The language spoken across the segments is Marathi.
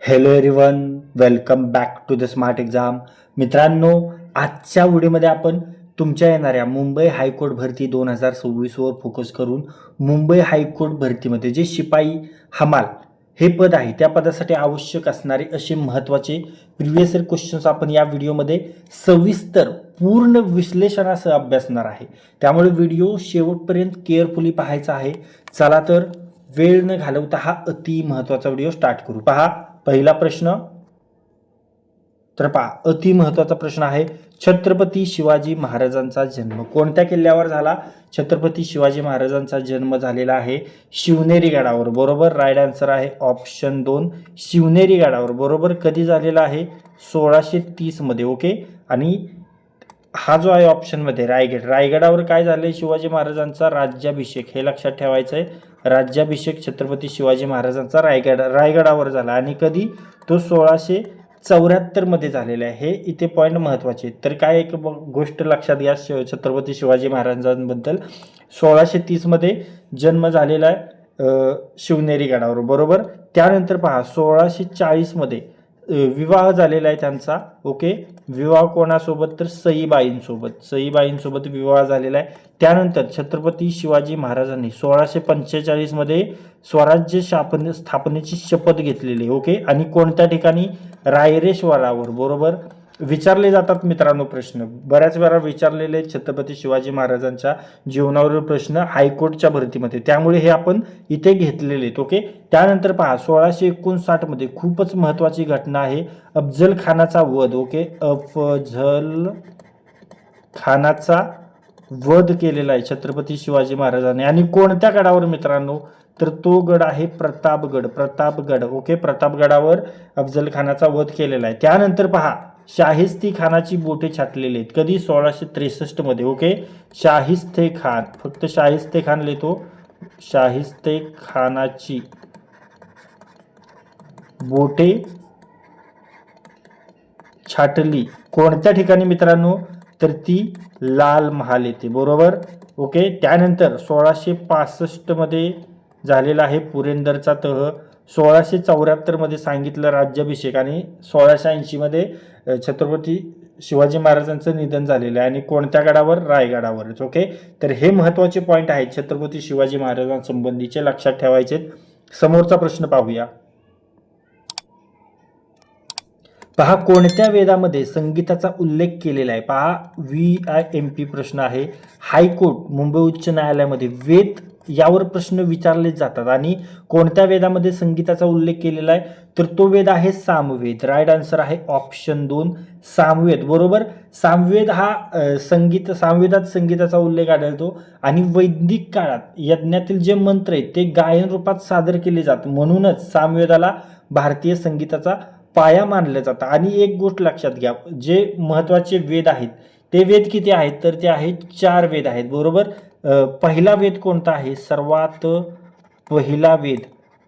Hello everyone, welcome back to the smart exam. मित्रांनो, आजच्या व्हिडिओमध्ये आपण तुमच्या येणाऱ्या मुंबई हायकोर्ट भरती 2026 वर फोकस करून मुंबई हायकोर्ट भरतीमध्ये जे शिपाई हमाल हे पद आहे त्या पदासाठी आवश्यक असणारे असे महत्त्वाचे प्रिव्हियस इयर क्वेश्चन्स आपण या व्हिडिओमध्ये सविस्तर पूर्ण विश्लेषणासह अभ्यासणार आहे. त्यामुळे व्हिडिओ शेवटपर्यंत केअरफुली पाहायचा आहे. चला तर वेळ न घालवता हा अति महत्त्वाचा व्हिडिओ स्टार्ट करू. पहा, पहिला प्रश्न. तर पहा, अति महत्त्वाचा प्रश्न आहे. छत्रपती शिवाजी महाराजांचा जन्म कोणत्या किल्ल्यावर झाला? छत्रपती शिवाजी महाराजांचा जन्म झालेला आहे शिवनेरी गडावर. बरोबर, राईट आन्सर आहे ऑप्शन 2 शिवनेरी गडावर. बरोबर, कधी झालेला आहे? 1630 मध्ये. ओके, आणि हा जो आहे ऑप्शन मध्ये रायगडावर काय झालंय? शिवाजी महाराजांचा राज्याभिषेक, हे लक्षात ठेवायचं आहे. राज्याभिषेक छत्रपती शिवाजी महाराजांचा रायगडावर झाला आणि कधी? तो 1674 मध्ये झालेला आहे. हे इथे पॉईंट महत्वाचे. तर काय एक गोष्ट लक्षात घ्या छत्रपती शिवाजी महाराजांबद्दल, 1630 मध्ये जन्म झालेला आहे शिवनेरी गडावर. बरोबर, त्यानंतर पहा 1640 मध्ये विवाह झालेला आहे त्यांचा. ओके, विवाह कोणासोबत? तर सईबाईंसोबत विवाह झालेला आहे. त्यानंतर छत्रपती शिवाजी महाराजांनी 1645 मध्ये स्वराज्य स्थापनेची शपथ घेतलेली. ओके, आणि कोणत्या ठिकाणी? रायरेश्वरावर. बरोबर, विचारले जातात मित्रांनो प्रश्न, बऱ्याच वेळा विचारलेले छत्रपती शिवाजी महाराजांच्या जीवनावरील प्रश्न हायकोर्टच्या भरतीमध्ये, त्यामुळे हे आपण इथे घेतलेले आहेत. ओके, त्यानंतर पहा 1659 मध्ये खूपच महत्वाची घटना आहे, अफजल खानाचा वध. ओके, अफजल खानाचा वध केलेला आहे छत्रपती शिवाजी महाराजांनी. आणि कोणत्या गडावर मित्रांनो? तर तो गड आहे प्रतापगड. ओके, प्रतापगडावर अफजल खानाचा वध केलेला आहे. त्यानंतर पहा शाहिस्ते खानाची बोटे छाटलेली आहेत. कधी? 1663 मध्ये. ओके, शाहिस्ते खान, फक्त शाहिस्ते खान लिहितो. शाहिस्ते खानाची बोटे छाटली कोणत्या ठिकाणी मित्रांनो? तर ती लाल महाल येते. बरोबर, ओके. त्यानंतर 1665 मध्ये झालेला आहे पुरंदरचा तह. 1674 मध्ये सांगितलं राज्याभिषेक आणि 1680 मध्ये छत्रपती शिवाजी महाराजांचं निधन झालेलं आहे. आणि कोणत्या गडावर? रायगडावरच. ओके, तर हे महत्वाचे पॉईंट आहेत छत्रपती शिवाजी महाराजांसंबंधीचे, लक्षात ठेवायचे. समोरचा प्रश्न पाहूया. पहा, कोणत्या वेदामध्ये संगीताचा उल्लेख केलेला आहे? पहा, VIMP प्रश्न आहे. हायकोर्ट मुंबई उच्च न्यायालयामध्ये वेद यावर प्रश्न विचारले जातात आणि कोणत्या वेदामध्ये संगीताचा उल्लेख केलेला आहे? तर तो वेद आहे सामवेद. राईट आन्सर आहे ऑप्शन 2 सामवेद. बरोबर, सामवेद हा सामवेदात संगीताचा उल्लेख आढळतो आणि वैदिक काळात यज्ञातील जे मंत्र आहेत ते गायन रूपात सादर केले जातात, म्हणूनच सामवेदाला भारतीय संगीताचा पाया मानलं जातं. आणि एक गोष्ट लक्षात घ्या, जे महत्वाचे वेद आहेत ते वेद किती आहेत? तर ते आहेत 4 वेद आहेत. बरोबर, पहिला वेद कोणता आहे? सर्वात पहिला वेद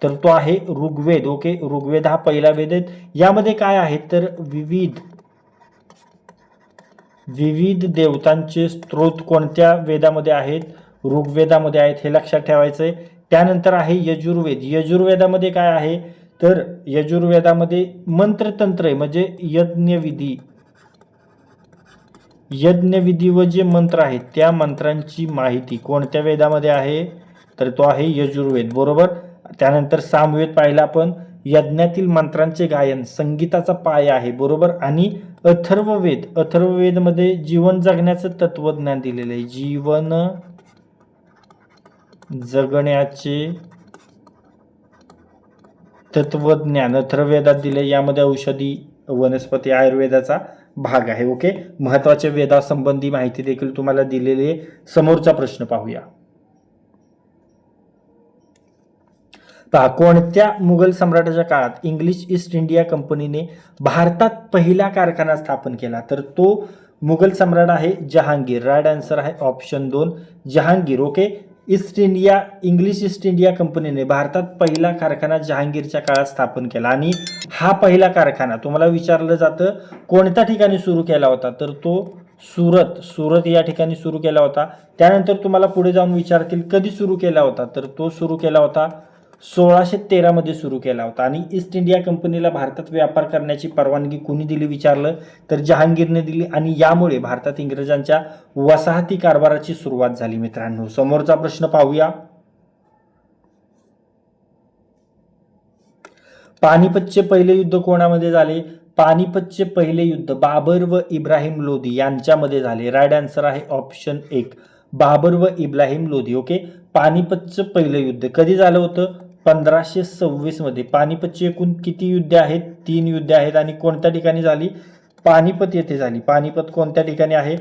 तर तो आहे ऋग्वेद. ओके, ऋग्वेद हा पहिला वेद आहे. यामध्ये काय आहे? तर विविध देवतांचे स्त्रोत कोणत्या वेदामध्ये आहेत? ऋग्वेदामध्ये आहेत, हे लक्षात ठेवायचं आहे. त्यानंतर आहे यजुर्वेद. यजुर्वेदामध्ये काय आहे? तर यजुर्वेदामध्ये मंत्रतंत्र आहे, म्हणजे यज्ञविधी व जे मंत्र आहेत त्या मंत्रांची माहिती कोणत्या वेदामध्ये आहे? तर तो आहे यजुर्वेद. बरोबर, त्यानंतर सामवेद पाहिला आपण, यज्ञातील मंत्रांचे गायन संगीताचा पाया आहे. बरोबर, आणि अथर्ववेद मध्ये जीवन जगण्याचं तत्वज्ञान दिलेलं आहे. जीवन जगण्याचे तत्वज्ञान अथर्ववेदात दिले. यामध्ये औषधी वनस्पती आयुर्वेदाचा भाग आहे. ओके, महत्वाच्या वेदासंबंधी माहिती देखील तुम्हाला दिलेली आहे. समोरचा प्रश्न पाहूया. पहा, कोणत्या मुघल सम्राटाच्या काळात इंग्लिश ईस्ट इंडिया कंपनीने भारतात पहिला कारखाना स्थापन केला? तर तो मुघल सम्राट आहे जहांगीर. राईट आन्सर आहे option 2 Jahangir. Okay, English east India कंपनीने भारतात पहिला कारखाना जहांगीरच्या काळात स्थापन केला. आणि हा पहिला कारखाना तुम्हाला विचारलं जातं कोणत्या ठिकाणी सुरू केला होता? तर तो सुरत या ठिकाणी सुरू केला होता. त्यानंतर तुम्हाला पुढे जाऊन विचारतील कधी सुरू केला होता? तर तो सुरू केला होता 1613 मध्ये सुरू केला होता. आणि ईस्ट इंडिया कंपनीला भारतात व्यापार करण्याची परवानगी कोणी दिली विचारलं तर जहांगीरने दिली. आणि यामुळे भारतात इंग्रजांच्या वसाहती कारभाराची सुरुवात झाली मित्रांनो. समोरचा प्रश्न पाहूया. पानिपतचे पहिले युद्ध कोणामध्ये झाले? पानिपतचे पहिले युद्ध बाबर व इब्राहिम लोधी यांच्यामध्ये झाले. राईट आन्सर आहे ऑप्शन 1, बाबर व इब्राहिम लोधी. ओके, पानिपतचं पहिलं युद्ध कधी झालं होतं? 1526 मध्ये. पानिपतची एकूण किती युद्ध आहेत? 3 युद्ध आहेत. आणि कोणत्या ठिकाणी झाली? पानिपत येथे झाली. पानिपत कोणत्या ठिकाणी आहे?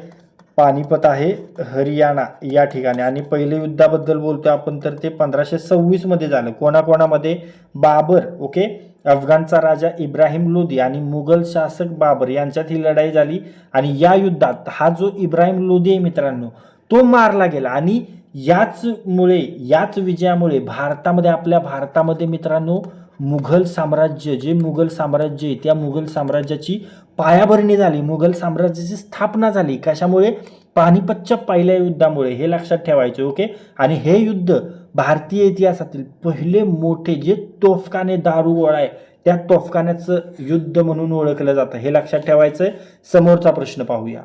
पानिपत आहे हरियाणा या ठिकाणी. आणि पहिल्या युद्धाबद्दल बोलतोय आपण तर ते 1526 मध्ये झालं. कोणाकोणामध्ये? बाबर, ओके, अफगाणचा राजा इब्राहिम लोधी आणि मुघल शासक बाबर यांच्यात ही लढाई झाली. आणि या युद्धात हा जो इब्राहिम लोधी आहे मित्रांनो तो मारला गेला. आणि याच विजयामुळे आपल्या भारतामध्ये मित्रांनो मुघल साम्राज्य, जे मुघल साम्राज्य आहे त्या मुघल साम्राज्याची पायाभरणी झाली, मुघल साम्राज्याची स्थापना झाली. कशामुळे? पानिपतच्या पहिल्या युद्धामुळे. हे लक्षात ठेवायचे. ओके, आणि हे युद्ध भारतीय इतिहासातील पहिले मोठे जे तोफखाने दारुगोळा आहे त्या तोफखान्याचं युद्ध म्हणून ओळखलं जातं. हे लक्षात ठेवायचंय. समोरचा प्रश्न पाहूया.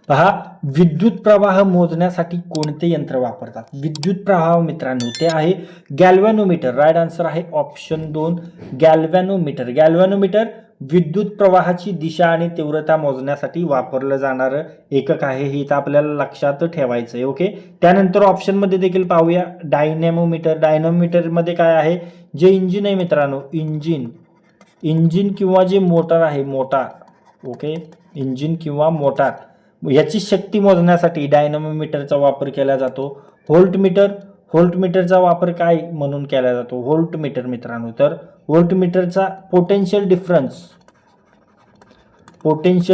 पहा, विद्युत प्रवाह मोजण्यासाठी कोणते यंत्र वापरतात? विद्युत प्रवाह मित्रांनो ते आहे गॅल्व्हॅनोमीटर. राईट आन्सर आहे ऑप्शन 2, गॅल्व्हॅनोमीटर. गॅल्व्हॅनोमीटर विद्युत प्रवाहाची दिशा आणि तीव्रता मोजण्यासाठी वापरलं जाणारं एकक आहे. हे तर आपल्याला लक्षात ठेवायचं आहे. ओके, त्यानंतर ऑप्शन मध्ये देखील पाहूया डायनॅमोमीटर. डायनॅमोमीटर मध्ये काय आहे? जे इंजिन आहे मित्रांनो, इंजिन किंवा जे मोटार आहे, मोटार, ओके, इंजिन किंवा मोटार याची शक्ती मोजण्यासाठी डायनॅमोमीटरचा वापर केला जातो. व्होल्टमीटरचा वापर काय म्हणून केला जातो? व्होल्टमीटर मित्रांनो, तर व्होल्टमीटरचा पोटेन्शियल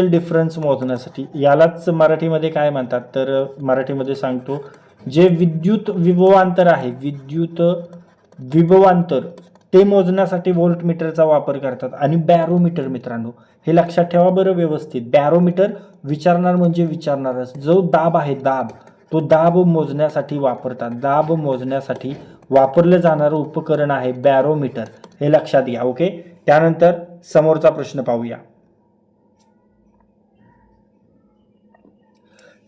डिफरन्स मोजण्यासाठी. यालाच मराठीमध्ये काय म्हणतात? तर मराठीमध्ये सांगतो, जे विद्युत विभवांतर आहे, विद्युत विभवांतर ते मोजण्यासाठी व्होल्टमीटरचा वापर करतात. आणि बॅरोमीटर मित्रांनो, हे लक्षात ठेवा बरं व्यवस्थित. बॅरोमीटर विचारणार म्हणजे विचारणारच, जो दाब आहे दाब, तो दाब मोजण्यासाठी वापरतात. दाब मोजण्यासाठी वापरलं जाणारं उपकरण आहे बॅरोमीटर. हे लक्षात घ्या. ओके, त्यानंतर समोरचा प्रश्न पाहूया.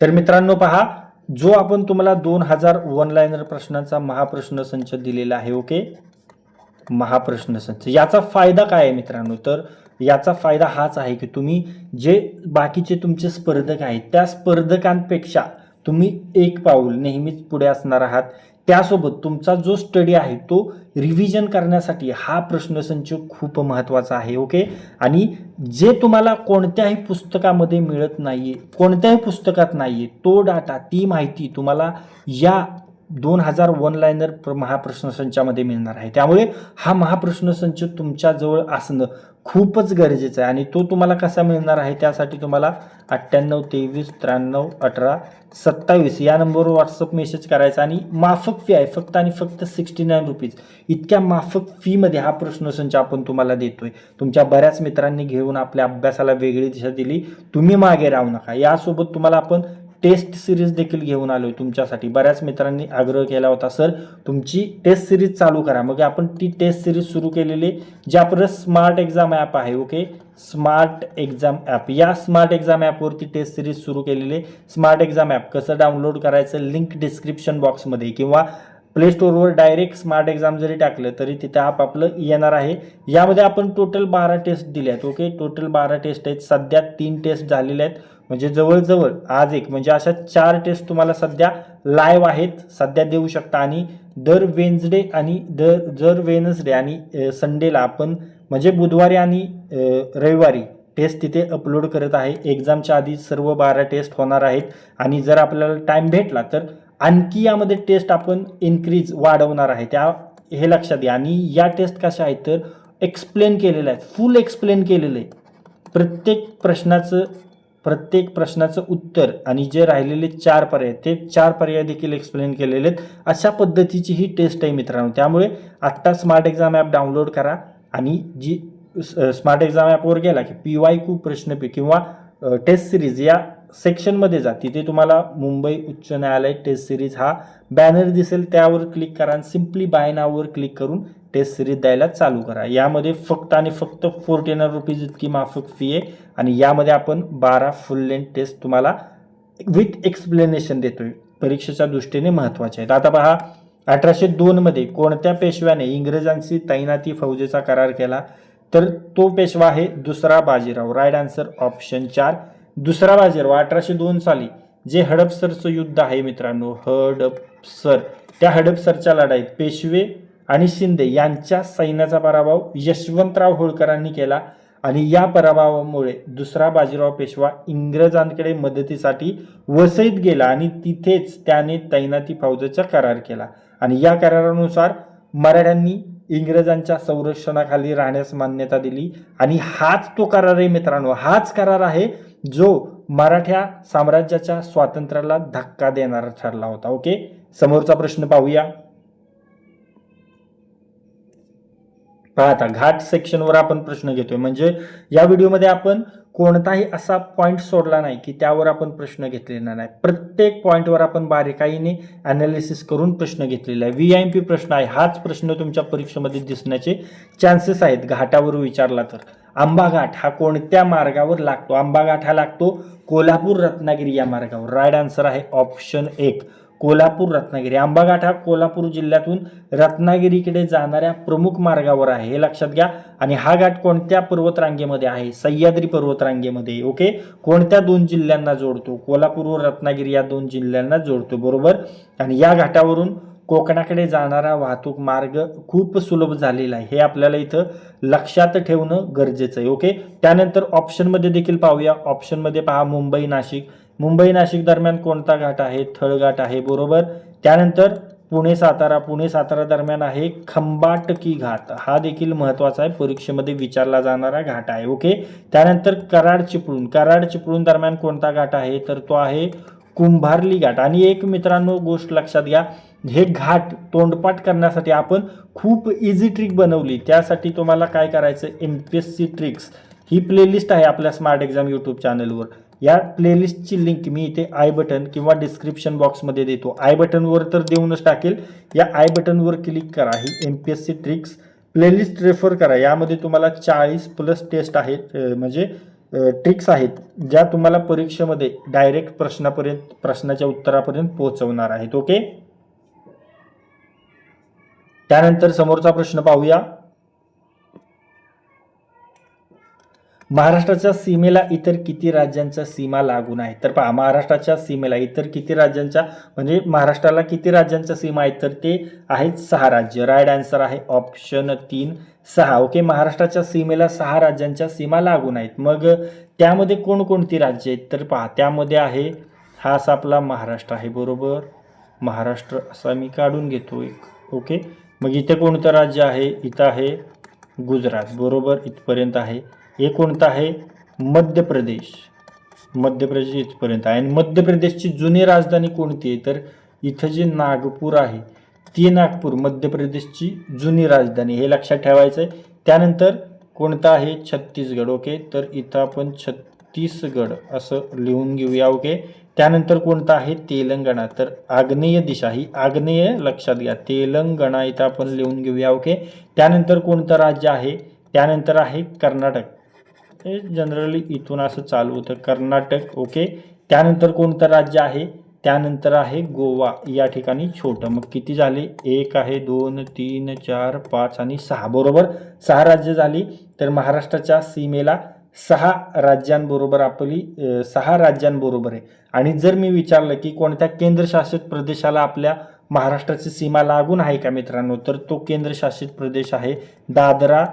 तर मित्रांनो पहा, जो आपण तुम्हाला 2000 वन लाइनर प्रश्नांचा महाप्रश्न संच दिलेला आहे. ओके, महाप्रश्न संच. याचा फायदा काय आहे मित्रांनो? तर याचा फायदा हाच आहे की तुम्ही जे बाकीचे तुमचे स्पर्धक आहेत त्या स्पर्धकांपेक्षा तुम्ही एक पाऊल नेहमीच पुढे असणार आहात. त्यासोबत तुमचा जो स्टडी आहे तो रिव्हिजन करण्यासाठी हा प्रश्नसंच खूप महत्त्वाचा आहे. ओके, आणि जे तुम्हाला कोणत्याही पुस्तकामध्ये मिळत नाहीये, कोणत्याही पुस्तकात नाहीये, तो डाटा, ती माहिती तुम्हाला या 2000 वन लाइनर महाप्रश्नसंचामध्ये मिळणार आहे. त्यामुळे हा महाप्रश्नसंच तुमच्याजवळ असणं खूपच गरजेचं आहे. आणि तो तुम्हाला कसा मिळणार आहे? त्यासाठी तुम्हाला 98 23 93 18 27 या नंबरवर व्हॉट्सअप मेसेज करायचा. आणि माफक फी आहे फक्त आणि फक्त 69 रुपीज. इतक्या माफक फीमध्ये हा प्रश्नसंच आपण तुम्हाला देतोय. तुमच्या बऱ्याच मित्रांनी घेऊन आपल्या अभ्यासाला वेगळी दिशा दिली. तुम्ही मागे राहू नका. यासोबत तुम्हाला आपण टेस्ट सिरीज देखील घेऊन आलोय तुमच्यासाठी. बऱ्याच मित्रांनी आग्रह केला होता, सर तुमची टेस्ट सिरीज चालू करा. मग आपण ती टेस्ट सिरीज सुरू केलेली, जे आपलं स्मार्ट एक्झाम ॲप आहे. ओके, स्मार्ट एक्झाम ॲप, या स्मार्ट एक्झाम ॲपवरती टेस्ट सिरीज सुरू केलेली. स्मार्ट एक्झाम ॲप कसं डाउनलोड करायचं, लिंक डिस्क्रिप्शन बॉक्समध्ये किंवा प्ले स्टोअरवर डायरेक्ट स्मार्ट एक्झाम जरी टाकलं तरी तिथे ॲप आपलं येणार आहे. यामध्ये आपण टोटल 12 टेस्ट दिल्या आहेत. ओके, टोटल 12 टेस्ट आहेत. सध्या 3 टेस्ट झालेल्या आहेत, म्हणजे जवळजवळ आज एक, म्हणजे अशा 4 टेस्ट तुम्हाला सध्या लाईव्ह आहेत, सध्या देऊ शकता. आणि दर वेन्सडे आणि दर वेनसडे आणि संडेला आपण, म्हणजे बुधवारी आणि रविवारी टेस्ट तिथे अपलोड करत आहे. एक्झामच्या आधी सर्व 12 टेस्ट होणार आहेत. आणि जर आपल्याला टाइम भेटला तर आणखी यामध्ये टेस्ट आपण वाढवणार आहे, हे लक्षात घ्या. आणि या टेस्ट कशा आहेत तर एक्सप्लेन केलेल्या आहेत, फुल एक्सप्लेन केलेलं आहे. प्रत्येक प्रश्नाचं उत्तर आणि जे राहिलेले 4 पर्याय, ते 4 पर्याय देखील एक्सप्लेन केलेले आहेत. अशा पद्धतीची ही टेस्ट आहे मित्रांनो. त्यामुळे आत्ता स्मार्ट एक्झाम ॲप डाउनलोड करा. आणि जी स्मार्ट एक्झाम ॲपवर गेला की PYQ प्रश्नपे किंवा टेस्ट सिरीज या सेक्शनमध्ये जा, तिथे तुम्हाला मुंबई उच्च न्यायालय टेस्ट सिरीज हा बॅनर दिसेल, त्यावर क्लिक करा आणि सिम्पली बाय नाववर क्लिक करून टेस्ट सिरीज द्यायला चालू करा. यामध्ये फक्त आणि फक्त 49 रुपीज इतकी माफक फी आहे आणि यामध्ये आपण 12 फुल लेंथ टेस्ट तुम्हाला विथ एक्सप्लेनेशन देतोय, परीक्षेच्या दृष्टीने महत्त्वाचे आहेत. आता पहा, 1802 मध्ये कोणत्या पेशव्याने इंग्रजांशी तैनाती फौजेचा करार केला? तर तो पेशवा आहे दुसरा बाजीराव. राईट आन्सर ऑप्शन 4 दुसरा बाजीराव. 1802 साली जे हडपसरचं युद्ध आहे मित्रांनो, हडपसर, त्या हडपसरच्या लढाईत पेशवे आणि शिंदे यांच्या सैन्याचा पराभव यशवंतराव होळकरांनी केला आणि या पराभवामुळे दुसरा बाजीराव पेशवा इंग्रजांकडे मदतीसाठी वसईत गेला आणि तिथेच त्याने तैनाती फौजेचा करार केला आणि या करारानुसार मराठ्यांनी इंग्रजांच्या संरक्षणाखाली राहण्यास मान्यता दिली आणि हाच तो करार आहे मित्रांनो, हाच करार आहे जो मराठा साम्राज्याच्या स्वातंत्र्याला धक्का देणारा ठरला होता. ओके, समोरचा प्रश्न पाहूया. पाहता, घाट सेक्शनवर आपण प्रश्न घेतोय, म्हणजे या व्हिडिओमध्ये आपण कोणताही असा पॉइंट सोडला नाही की त्यावर आपण प्रश्न घेतलेला नाही. प्रत्येक पॉइंटवर आपण बारीकाईने अनालिसिस करून प्रश्न घेतलेला आहे. VIMP प्रश्न आहे, हाच प्रश्न तुमच्या परीक्षेमध्ये दिसण्याचे चान्सेस आहेत घाटावर विचारला तर. आंबा घाट हा कोणत्या मार्गावर लागतो? आंबा घाट हा लागतो कोल्हापूर रत्नागिरी या मार्गावर. राईट आन्सर आहे ऑप्शन 1 कोल्हापूर रत्नागिरी. आंबा घाट हा कोल्हापूर जिल्ह्यातून रत्नागिरीकडे जाणाऱ्या प्रमुख मार्गावर आहे, हे लक्षात घ्या. आणि हा घाट कोणत्या पर्वतरांगेमध्ये आहे? सह्याद्री पर्वतरांगेमध्ये. ओके, कोणत्या 2 जिल्ह्यांना जोडतो? कोल्हापूर व रत्नागिरी या 2 जिल्ह्यांना जोडतो, बरोबर. आणि या घाटावरून कोकणाकडे जाणारा वाहतूक मार्ग खूप सुलभ झालेला आहे, हे आपल्याला इथं लक्षात ठेवणं गरजेचं आहे. ओके, त्यानंतर ऑप्शनमध्ये देखील पाहूया. ऑप्शनमध्ये पहा, मुंबई नाशिक. मुंबई नाशिक दरम्यान कोणता घाट आहे? थळघाट आहे, बरोबर. त्यानंतर पुणे सातारा दरम्यान आहे खंबाटकी घाट, हा देखील महत्त्वाचा आहे, परीक्षेमध्ये विचारला जाणारा घाट आहे. ओके, त्यानंतर कराड चिपळूण दरम्यान कोणता घाट आहे? तर तो आहे कुंभारली घाट. आणि एक मित्रांनो गोष्ट लक्षात घ्या, हे घाट तोंडपाठ करण्यासाठी आपण खूप इझी ट्रिक बनवली. त्यासाठी तुम्हाला काय करायचं, MPSC ट्रिक्स ही प्लेलिस्ट आहे आपल्या स्मार्ट एक्झाम यूट्यूब चॅनलवर. या प्लेलिस्टची लिंक मी इथे आय बटन किंवा डिस्क्रिप्शन बॉक्समध्ये देतो. आय बटनवर तर देऊनच टाकेल, या आय बटनवर क्लिक करा, ही MPSC ट्रिक्स प्लेलिस्ट रेफर करा. यामध्ये तुम्हाला 40+ टेस्ट आहेत, म्हणजे ट्रिक्स आहेत, ज्या तुम्हाला परीक्षेमध्ये डायरेक्ट प्रश्नाच्या उत्तरापर्यंत पोहोचवणार आहेत. ओके, त्यानंतर समोरचा प्रश्न पाहूया. महाराष्ट्राच्या सीमेला इतर किती राज्यांच्या सीमा लागून आहेत? तर पहा, महाराष्ट्राच्या सीमेला इतर किती राज्यांच्या, म्हणजे महाराष्ट्राला किती राज्यांच्या सीमा आहेत? तर ते आहेत 6 राज्य. राईट आन्सर आहे ऑप्शन 3 6. ओके, महाराष्ट्राच्या सीमेला 6 राज्यांच्या सीमा लागून आहेत. मग त्यामध्ये कोणकोणती राज्य आहेत? तर पहा, त्यामध्ये आहे, हा असा आपला महाराष्ट्र आहे, बरोबर. महाराष्ट्र असा मी काढून घेतो एक. ओके, मग इथे कोणतं राज्य आहे? इथं आहे गुजरात, बरोबर, इथपर्यंत आहे. हे कोणतं आहे? मध्य प्रदेश इथपर्यंत आहे. आणि मध्य प्रदेशची जुनी राजधानी कोणती आहे? तर इथं जे नागपूर आहे, ती नागपूर मध्य प्रदेशची जुनी राजधानी, हे लक्षात ठेवायचं आहे. त्यानंतर कोणतं आहे? छत्तीसगड. ओके, तर इथं आपण छत्तीसगड असं लिहून घेऊया. ओके, त्यानंतर कोणतं आहे? तेलंगणा. तर आग्नेय दिशा, ही आग्नेय लक्षात घ्या, तेलंगणा इथं आपण लिहून घेऊया. ओके, त्यानंतर कोणतं राज्य आहे? त्यानंतर आहे कर्नाटक. हे जनरली इथून असं चालू होतं, कर्नाटक. ओके, त्यानंतर कोणतं राज्य आहे? त्यानंतर आहे गोवा, या ठिकाणी छोटं. मग किती झाले? 1 आहे, 2, 3, 4, 5 आणि 6, बरोबर. 6 राज्य झाली. तर महाराष्ट्राच्या सीमेला 6 राज्यांबरोबर आपली 6 राज्यांबरोबर आहे. आणि जर मी विचारलं की कोणत्या केंद्रशासित प्रदेशाला आपल्या महाराष्ट्राची सीमा लागून आहे का मित्रांनो, तर तो केंद्रशासित प्रदेश आहे दादरा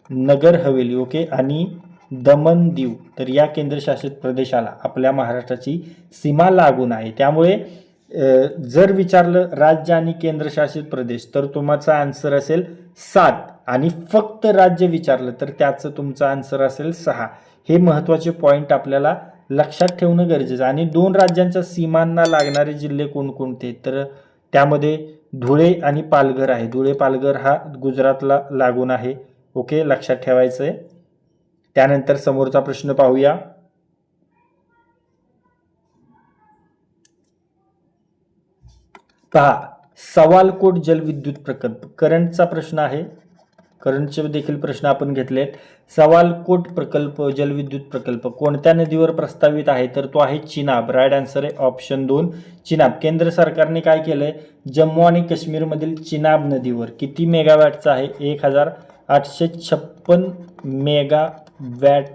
नगर हवेली. ओके, आणि दमन दीव. तर या केंद्रशासित प्रदेशाला आपल्या महाराष्ट्राची सीमा लागून आहे. त्यामुळे जर विचारलं राज्य आणि केंद्रशासित प्रदेश, तर तुमचा आन्सर असेल 7. आणि फक्त राज्य विचारलं तर त्याचं तुमचा आन्सर असेल 6. हे महत्त्वाचे पॉईंट आपल्याला लक्षात ठेवणं गरजेचं. आणि 2 राज्यांच्या सीमांना लागणारे जिल्हे कोणकोणते? तर त्यामध्ये धुळे आणि पालघर आहे. धुळे पालघर हा गुजरातला लागून आहे. ओके, लक्षात ठेवायचं आहे. त्यानंतर समोरचा प्रश्न पाहूया. पहा, सवालकोट जलविद्युत प्रकल्प करंटचा प्रश्न आहे, करंटचे देखील प्रश्न आपण घेतलेत. सवालकोट प्रकल्प जलविद्युत प्रकल्प कोणत्या नदीवर प्रस्तावित आहे, तर तो आहे चिनाब. राईट आन्सर आहे ऑप्शन 2 चिनाब. केंद्र सरकारने काय केलंय, जम्मू आणि काश्मीरमधील चिनाब नदीवर किती मेगावॅटचा आहे, 1856 मेगावॅट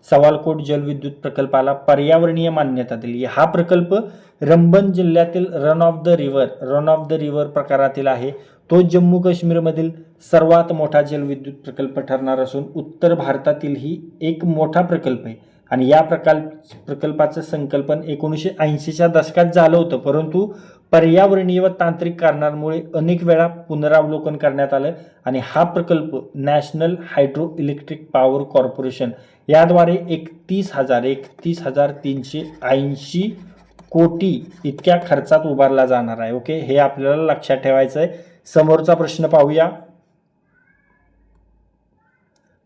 सवालकोट जलविद्युत प्रकल्पाला पर्यावरणीय मान्यता दिली. हा प्रकल्प रंबन जिल्ह्यातील रन ऑफ द रिव्हर प्रकारातील आहे. तो जम्मू काश्मीरमधील सर्वात मोठा जलविद्युत प्रकल्प ठरणार असून उत्तर भारतातीलही एक मोठा प्रकल्प आहे. आणि या प्रकल्पाचं संकल्पन 1980च्या दशकात झालं होतं, परंतु पर्यावरणीय व तांत्रिक कारणांमुळे अनेक वेळा पुनरावलोकन करण्यात आलं आणि हा प्रकल्प national hydro electric power corporation याद्वारे 31,380 कोटी इतक्या खर्चात उभारला जाणार आहे. ओके, हे आपल्याला लक्षात ठेवायचं आहे. समोरचा प्रश्न पाहूया.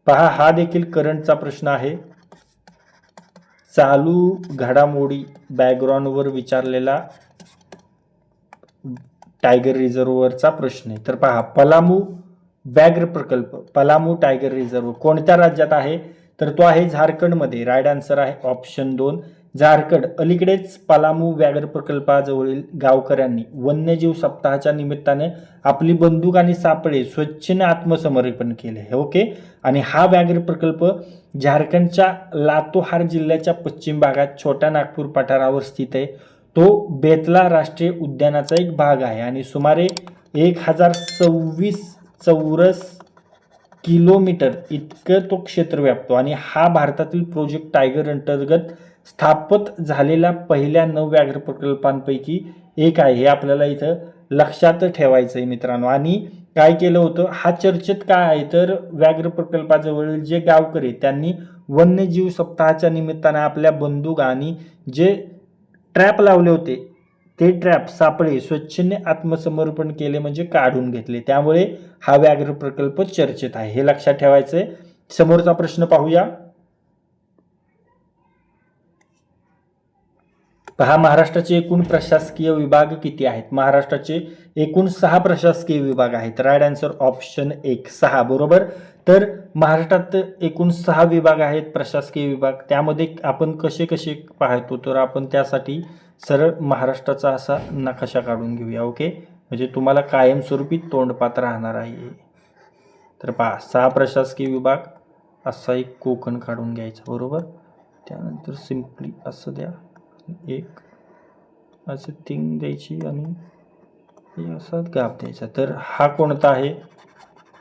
पहा, हा देखील करंटचा प्रश्न आहे. चालू घडामोडी बॅकग्राऊंडवर विचारलेला टायगर रिझर्व्हरचा प्रश्न आहे. तर पहा, पलामू व्याघ्र प्रकल्प, पलामू टायगर रिझर्व्ह कोणत्या राज्यात आहे, तर तो आहे झारखंडमध्ये. राईट आन्सर आहे ऑप्शन 2 झारखंड. अलीकडेच पलामू व्याघ्र प्रकल्पाजवळील गावकऱ्यांनी वन्यजीव सप्ताहाच्या निमित्ताने आपली बंदूक आणि सापळे स्वच्छेने आत्मसमर्पण केले. ओके, आणि हा व्याघ्र प्रकल्प झारखंडच्या लातोहार जिल्ह्याच्या पश्चिम भागात छोट्या नागपूर पठारावर स्थित आहे. तो बेतला राष्ट्रीय उद्यानाचा एक भाग आहे आणि सुमारे 1026 चौरस किलोमीटर इतकं तो क्षेत्र व्यापतो आणि हा भारतातील प्रोजेक्ट टायगर अंतर्गत स्थापित झालेल्या पहिल्या 9 व्याघ्र प्रकल्पांपैकी एक आहे. हे आपल्याला इथं लक्षात ठेवायचं आहे मित्रांनो. आणि काय केलं होतं, हा चर्चेत काय आहे, तर व्याघ्र प्रकल्पाजवळील जे गावकरी त्यांनी वन्यजीव सप्ताहाच्या निमित्ताने आपल्या बंदूक आणि जे ट्रॅप लावले होते ते ट्रॅप सापळे स्वच्छेने आत्मसमर्पण केले, म्हणजे काढून घेतले. त्यामुळे हा व्याघ्र प्रकल्प चर्चेत आहे, हे लक्षात ठेवायचं आहे. समोरचा प्रश्न पाहूया. पहा, महाराष्ट्राचे एकूण प्रशासकीय विभाग किती आहेत. महाराष्ट्राचे एकूण 6 प्रशासकीय विभाग आहेत. राईट आन्सर ऑप्शन 1 6 बरोबर. तर महाराष्ट्रात एकूण 6 विभाग आहेत प्रशासकीय विभाग. त्यामध्ये आपण कसे कसे पाहतो, तर आपण त्यासाठी सरळ महाराष्ट्राचा असा नकाशा काढून घेऊया. ओके, म्हणजे तुम्हाला कायमस्वरूपी तोंडपाठ राहणार आहे. तर पहा, 6 प्रशासकीय विभाग, असा एक कोकण काढून घ्यायचा बरोबर. त्यानंतर सिम्पली असं द्या, एक असं थिंग द्यायची आणि असा गाप द्यायचा. तर हा कोणता आहे,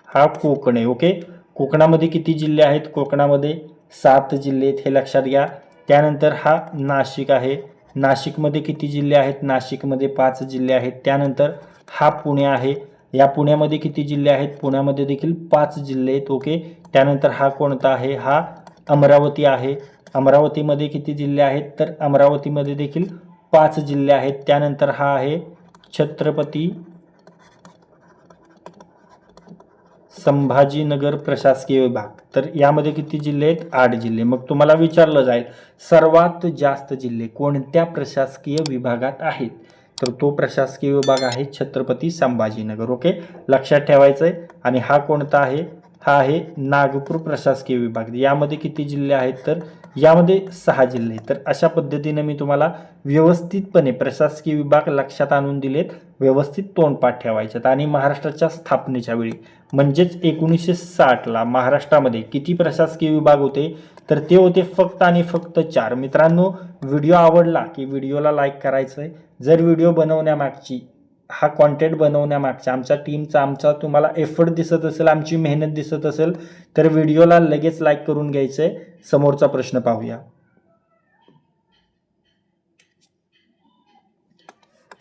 हा कोकण आहे. ओके, कोकणामध्ये किती जिल्हे आहेत, कोकणामध्ये 7 जिल्हे आहेत, हे लक्षात घ्या. त्यानंतर हा नाशिक आहे, नाशिकमध्ये किती जिल्हे आहेत, नाशिकमध्ये 5 जिल्हे आहेत. त्यानंतर हा पुणे आहे, या पुण्यामध्ये किती जिल्हे आहेत, पुण्यामध्ये देखील 5 जिल्हे आहेत. ओके, त्यानंतर हा कोणता आहे, हा अमरावती आहे, अमरावतीमध्ये किती जिल्हे आहेत, तर अमरावतीमध्ये देखील 5 जिल्हे आहेत. त्यानंतर हा आहे छत्रपती संभाजीनगर प्रशासकीय विभाग, तर यामध्ये किती जिल्हे आहेत, 8 जिल्हे. मग तुम्हाला विचारलं जाईल सर्वात जास्त जिल्हे कोणत्या प्रशासकीय विभागात आहेत, तर तो प्रशासकीय विभाग आहे छत्रपती संभाजीनगर. ओके, लक्षात ठेवायचं आहे. आणि हा कोणता आहे, हा आहे नागपूर प्रशासकीय विभाग. यामध्ये किती जिल्हे आहेत, तर यामध्ये 6 जिल्हे. तर अशा पद्धतीने मी तुम्हाला व्यवस्थितपणे प्रशासकीय विभाग लक्षात आणून दिलेत, व्यवस्थित तोंडपाठ ठेवायच्यात. आणि महाराष्ट्राच्या स्थापनेच्या वेळी म्हणजेच 1960ला महाराष्ट्रामध्ये किती प्रशासकीय विभाग होते, तर ते होते फक्त आणि फक्त 4. मित्रांनो, व्हिडिओ आवडला की व्हिडिओला लाईक करायचं आहे. जर व्हिडिओ बनवण्यामागची, हा कॉन्टेंट बनवण्यामागचा आमच्या टीमचा, आमचा तुम्हाला एफर्ट दिसत असेल, आमची मेहनत दिसत असेल, तर व्हिडिओला लगेच लाईक करून घ्यायचं आहे. समोरचा प्रश्न पाहूया.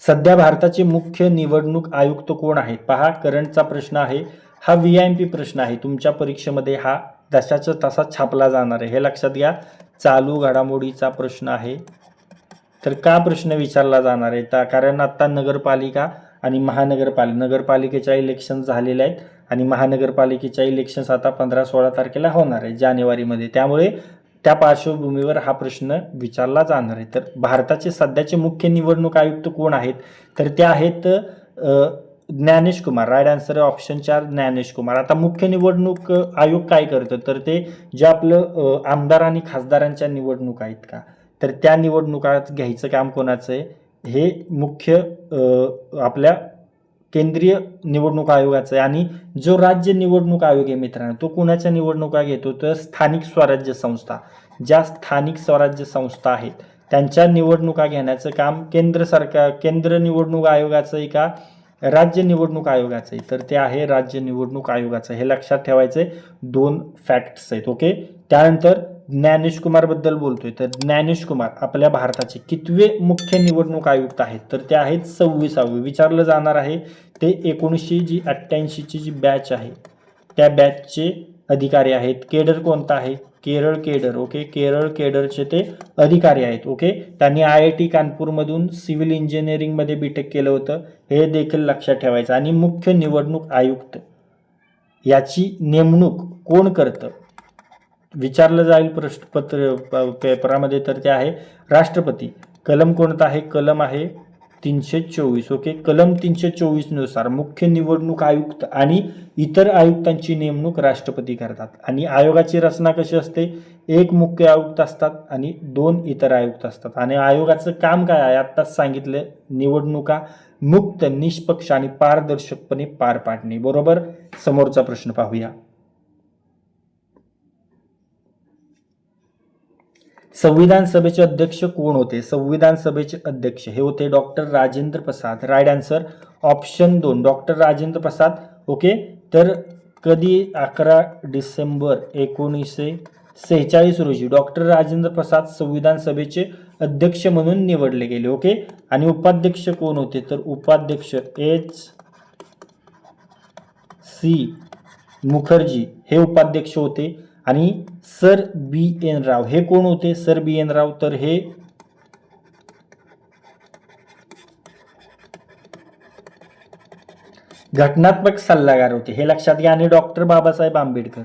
सध्या भारताचे मुख्य निवडणूक आयुक्त कोण आहेत. पहा, करंटचा प्रश्न आहे, हा VIP प्रश्न आहे. तुमच्या परीक्षेमध्ये हा जशाचा तसा छापला जाणार आहे, हे लक्षात घ्या. चालू घडामोडीचा प्रश्न आहे. तर का प्रश्न विचारला जाणार आहे, कारण आता नगरपालिका आणि नगरपालिकेच्या इलेक्शन झालेल्या आहेत आणि महानगरपालिकेच्या इलेक्शन्स आता 15-16 तारखेला होणार आहे जानेवारीमध्ये. त्यामुळे त्या पार्श्वभूमीवर हा प्रश्न विचारला जाणार आहे. तर भारताचे सध्याचे मुख्य निवडणूक आयुक्त कोण आहेत, तर ते आहेत ज्ञानेश कुमार. राईट आन्सर आहे ऑप्शन 4 ज्ञानेश कुमार. आता मुख्य निवडणूक आयोग काय करतं, तर ते जे आपलं आमदार आणि खासदारांच्या निवडणूक आहेत का, तर त्या निवडणुका घ्यायचं काम कोणाचं आहे, हे मुख्य आपल्या केंद्रीय निवडणूक आयोगाचं आहे. आणि जो राज्य निवडणूक आयोग आहे मित्रांनो, तो कुणाच्या निवडणुका घेतो, तर स्थानिक स्वराज्य संस्था, ज्या स्थानिक स्वराज्य संस्था आहेत त्यांच्या निवडणुका घेण्याचं काम केंद्र निवडणूक आयोगाचं आहे का राज्य निवडणूक आयोगाचं आहे, तर ते आहे राज्य निवडणूक आयोगाचं. हे लक्षात ठेवायचे, 2 फॅक्ट्स आहेत. ओके. त्यानंतर ज्ञानेश कुमार बद्दल बोलतोय, तर ज्ञानेश कुमार आपल्या भारताचे कितवे मुख्य निवडणूक आयुक्त आहेत, तर ते आहेत 26वे. विचारलं जाणार आहे ते 1988ची जी बॅच आहे त्या बॅचचे अधिकारी आहेत. केडर कोणता आहे, केरळ केडर. ओके. केरळ केडरचे ते अधिकारी आहेत. ओके. त्यांनी IIT कानपूरमधून सिव्हिल इंजिनिअरिंगमध्ये बीटेक केलं होतं, हे देखील लक्षात ठेवायचं. आणि मुख्य निवडणूक आयुक्त याची नेमणूक कोण करतं, विचारलं जाईल प्रश्नपत्र पेपरामध्ये, तर ते आहे राष्ट्रपती. कलम कोणता आहे, कलम आहे 324. ओके. कलम 324 नुसार मुख्य निवडणूक आयुक्त आणि इतर आयुक्तांची नेमणूक राष्ट्रपती करतात. आणि आयोगाची रचना कशी असते, 1 मुख्य आयुक्त असतात आणि 2 इतर आयुक्त असतात. आणि आयोगाचं काम काय आहे, आत्ताच सांगितलं, निवडणुका मुक्त, निष्पक्ष आणि पारदर्शकपणे पार पाडणे. बरोबर. समोरचा प्रश्न पाहूया. संविधान सभेचे अध्यक्ष कोण होते, संविधान सभेचे अध्यक्ष हे होते doctor Rajendra Prasad. Right answer option 2 doctor Rajendra Prasad. Okay. तर कधी 11 डिसेंबर 1946 रोजी डॉक्टर राजेंद्र प्रसाद संविधान सभेचे अध्यक्ष म्हणून निवडले गेले. ओके. आणि उपाध्यक्ष कोण होते, तर उपाध्यक्ष HC मुखर्जी हे उपाध्यक्ष होते. आणि सर BN राव हे कोण होते, सर BN राव, तर हे घटनात्मक सल्लागार होते, हे लक्षात घ्या. आणि डॉक्टर बाबासाहेब आंबेडकर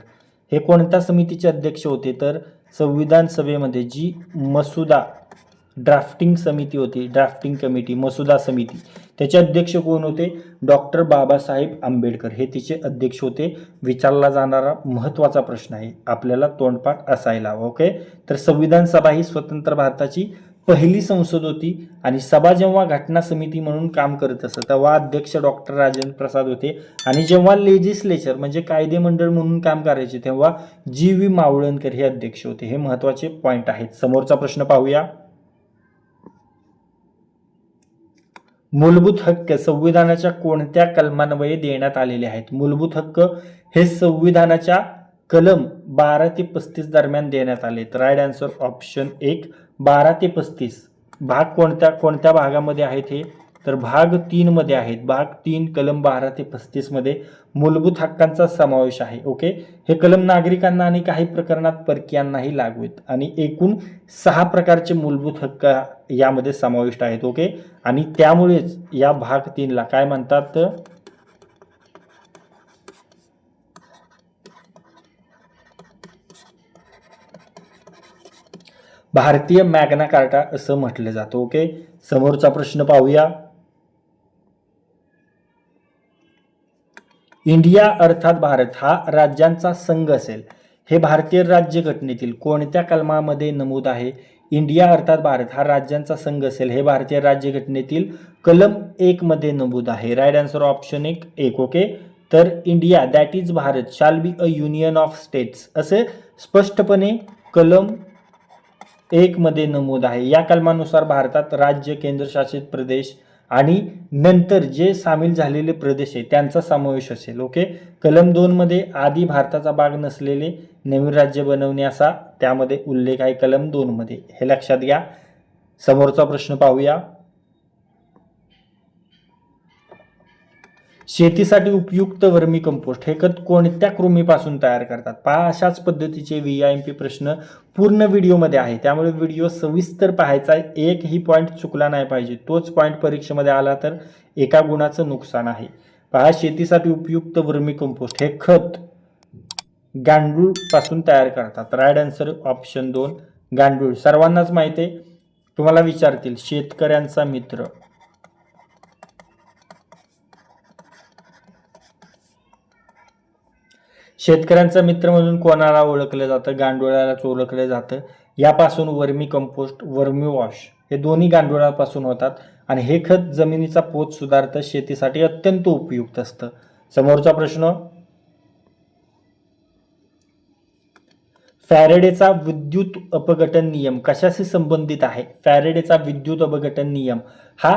हे कोणत्या समितीचे अध्यक्ष होते, तर संविधान सभेमध्ये जी मसुदा ड्राफ्टिंग समिती होती, ड्राफ्टिंग कमिटी, मसुदा समिती, त्याचे अध्यक्ष कोण होते, डॉक्टर बाबासाहेब आंबेडकर हे तिचे अध्यक्ष होते. विचारला जाणारा महत्त्वाचा प्रश्न आहे, आपल्याला तोंडपाठ असायला. ओके. तर संविधान सभा ही स्वतंत्र भारताची पहिली संसद होती. आणि सभा जेव्हा घटना समिती म्हणून काम करत असत तेव्हा अध्यक्ष डॉक्टर राजेंद्र प्रसाद होते. आणि जेव्हा लेजिस्लेचर म्हणजे कायदे मंडळ म्हणून काम करायचे तेव्हा GV मावळणकर हे अध्यक्ष होते. हे महत्त्वाचे पॉइंट आहेत. समोरचा प्रश्न पाहूया. मूलभूत हक्क संविधानाच्या कोणत्या कलमान्वये देण्यात आलेले आहेत, मूलभूत हक्क हे संविधानाच्या कलम 12 ते 35 दरम्यान देण्यात आले. तर राईट आन्सर ऑप्शन 1 12 ते 35. भाग कोणत्या भागामध्ये आहेत हे, तर भाग 3 मध्ये आहेत. भाग 3 कलम 12 ते 35 मध्ये मूलभूत हक्कांचा समावेश आहे. ओके. हे कलम नागरिकांना आणि काही प्रकरणात परकीयांनाही लागू आहेत. आणि एकूण 6 प्रकारचे मूलभूत हक्क यामध्ये समाविष्ट आहेत. ओके. आणि त्यामुळेच या भाग 3 ला काय म्हणतात, भारतीय मॅग्ना कार्टा असं म्हटलं जातं. ओके. समोरचा प्रश्न पाहूया. इंडिया अर्थात भारत हा राज्यांचा संघ असेल, हे भारतीय राज्यघटनेतील कोणत्या कलमामध्ये नमूद आहे, इंडिया अर्थात भारत हा राज्यांचा संघ असेल हे भारतीय राज्यघटनेतील कलम 1 मध्ये नमूद आहे. Right answer option 1. ओके. तर India that is Bharat shall be a union of states असे स्पष्टपणे कलम 1 मध्ये नमूद आहे. या कलमानुसार भारतात राज्य, केंद्रशासित प्रदेश आणि नंतर जे सामील झालेले प्रदेश आहे त्यांचा समावेश असेल. ओके. कलम 2 मध्ये आधी भारताचा भाग नसलेले नवीन राज्य बनवणे असा त्यामध्ये उल्लेख आहे कलम 2 मध्ये, हे लक्षात घ्या. समोरचा प्रश्न पाहूया. शेतीसाठी उपयुक्त वर्मी कंपोस्ट हे खत कोणत्या कृमीपासून तयार करतात, पहा अशाच पद्धतीचे VIMP प्रश्न पूर्ण व्हिडिओमध्ये आहे, त्यामुळे व्हिडिओ सविस्तर पाहायचा आहे. एकही पॉईंट चुकला नाही पाहिजे, तोच पॉईंट परीक्षेमध्ये आला तर एका गुणाचं नुकसान आहे. पहा शेतीसाठी उपयुक्त वर्मी कंपोस्ट हे खत गांडूळ पासून तयार करतात? राईट आन्सर ऑप्शन 2 गांडूळ. सर्वांनाच माहिती आहे. तुम्हाला विचारतील शेतकऱ्यांचा मित्र. शेतकऱ्यांचा मित्र म्हणून कोणाला ओळखलं जातं? गांडुळालाच ओळखलं जातं. यापासून वर्मी कंपोस्ट, वर्मी वॉश हे दोन्ही गांडुळापासून होतात आणि हे खत जमिनीचा पोत सुधारतं, शेतीसाठी अत्यंत उपयुक्त असतं. समोरचा प्रश्न, फॅरेडेचा विद्युत अपघटन नियम कशाशी संबंधित आहे? फॅरेडेचा विद्युत अपघटन नियम हा